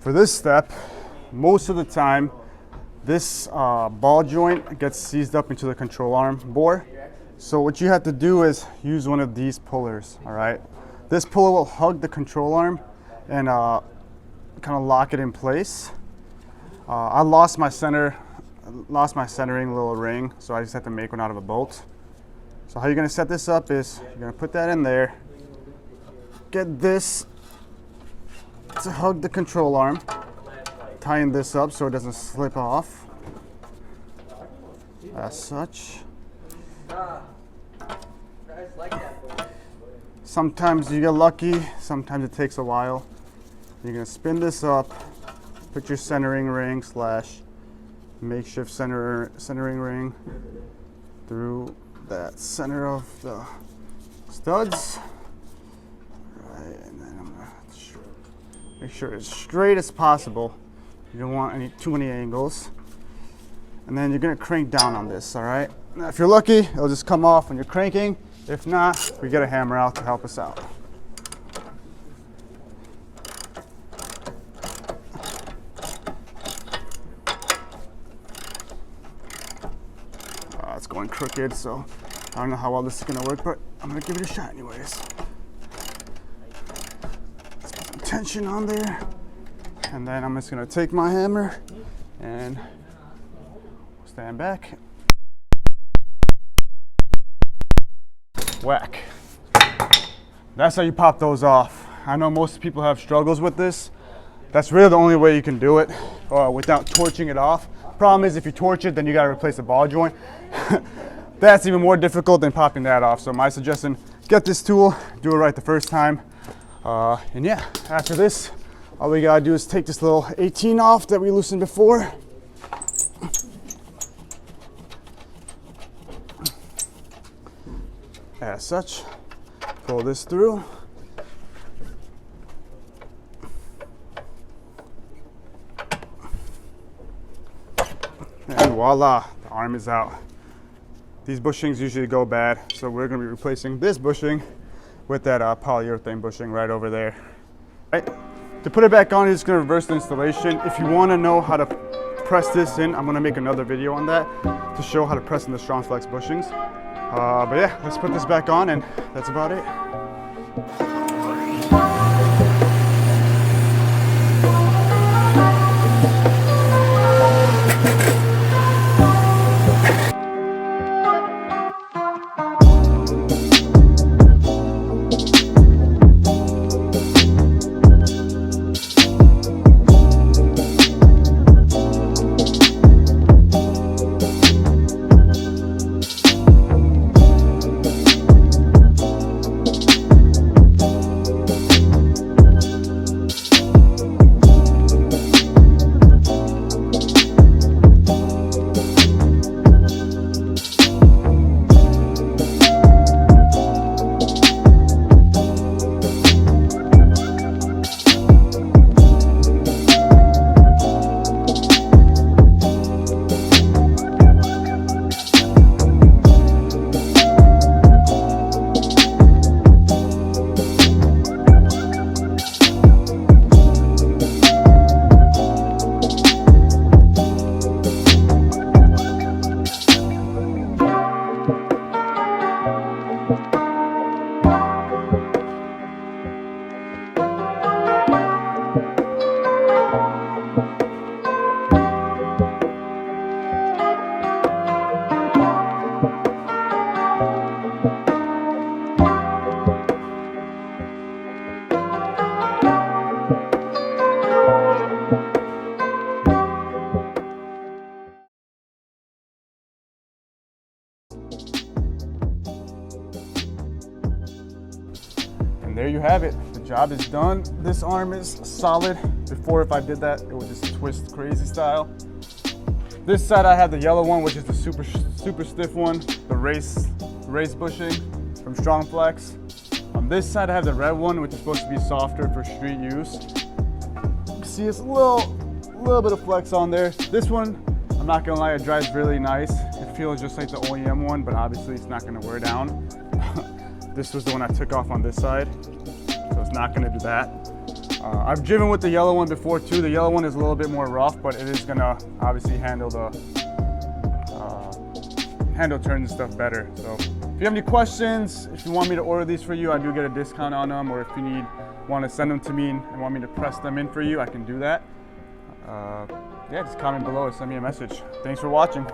for this step, most of the time, this ball joint gets seized up into the control arm bore. So what you have to do is use one of these pullers, all right? This puller will hug the control arm and kind of lock it in place. I lost my centering little ring, so I just have to make one out of a bolt. So how you're gonna set this up is you're gonna put that in there, get this to hug the control arm, tying this up so it doesn't slip off, as such. Sometimes you get lucky, sometimes it takes a while. You're gonna spin this up, put your centering ring slash makeshift centering ring through that center of the studs. Right, and then I'm gonna make sure it's straight as possible. You don't want too many angles. And then you're gonna crank down on this, all right? Now, if you're lucky, it'll just come off when you're cranking. If not, we get a hammer out to help us out. It's going crooked, so I don't know how well this is gonna work, but I'm gonna give it a shot anyways. Let's put some tension on there. And then I'm just gonna take my hammer and stand back. Whack. That's how you pop those off. I know most people have struggles with this. That's really the only way you can do it without torching it off. Problem is, if you torch it, then you gotta replace the ball joint. That's even more difficult than popping that off. So my suggestion, get this tool, do it right the first time. And yeah, after this, all we gotta do is take this little 18 off that we loosened before. As such, pull this through. And voila, the arm is out. These bushings usually go bad, so we're gonna be replacing this bushing with that polyurethane bushing right over there. Right. To put it back on, you're just gonna reverse the installation. If you wanna know how to press this in, I'm gonna make another video on that to show how to press in the strongflex bushings. But yeah, let's put this back on, and that's about it. There you have it. The job is done. This arm is solid. Before, if I did that, it would just twist crazy style. This side I have the yellow one, which is the super stiff one, the race bushing from Strongflex. On this side I have the red one, which is supposed to be softer for street use. You can see it's a little bit of flex on there. This one, I'm not gonna lie, it drives really nice. It feels just like the OEM one, but obviously it's not gonna wear down. This was the one I took off on this side, so it's not gonna do that. I've driven with the yellow one before too. The yellow one is a little bit more rough, but it is gonna obviously handle the handle turns and stuff better. So if you have any questions, if you want me to order these for you, I do get a discount on them, or if you want to send them to me and want me to press them in for you, I can do that. Yeah, just comment below or send me a message. Thanks for watching.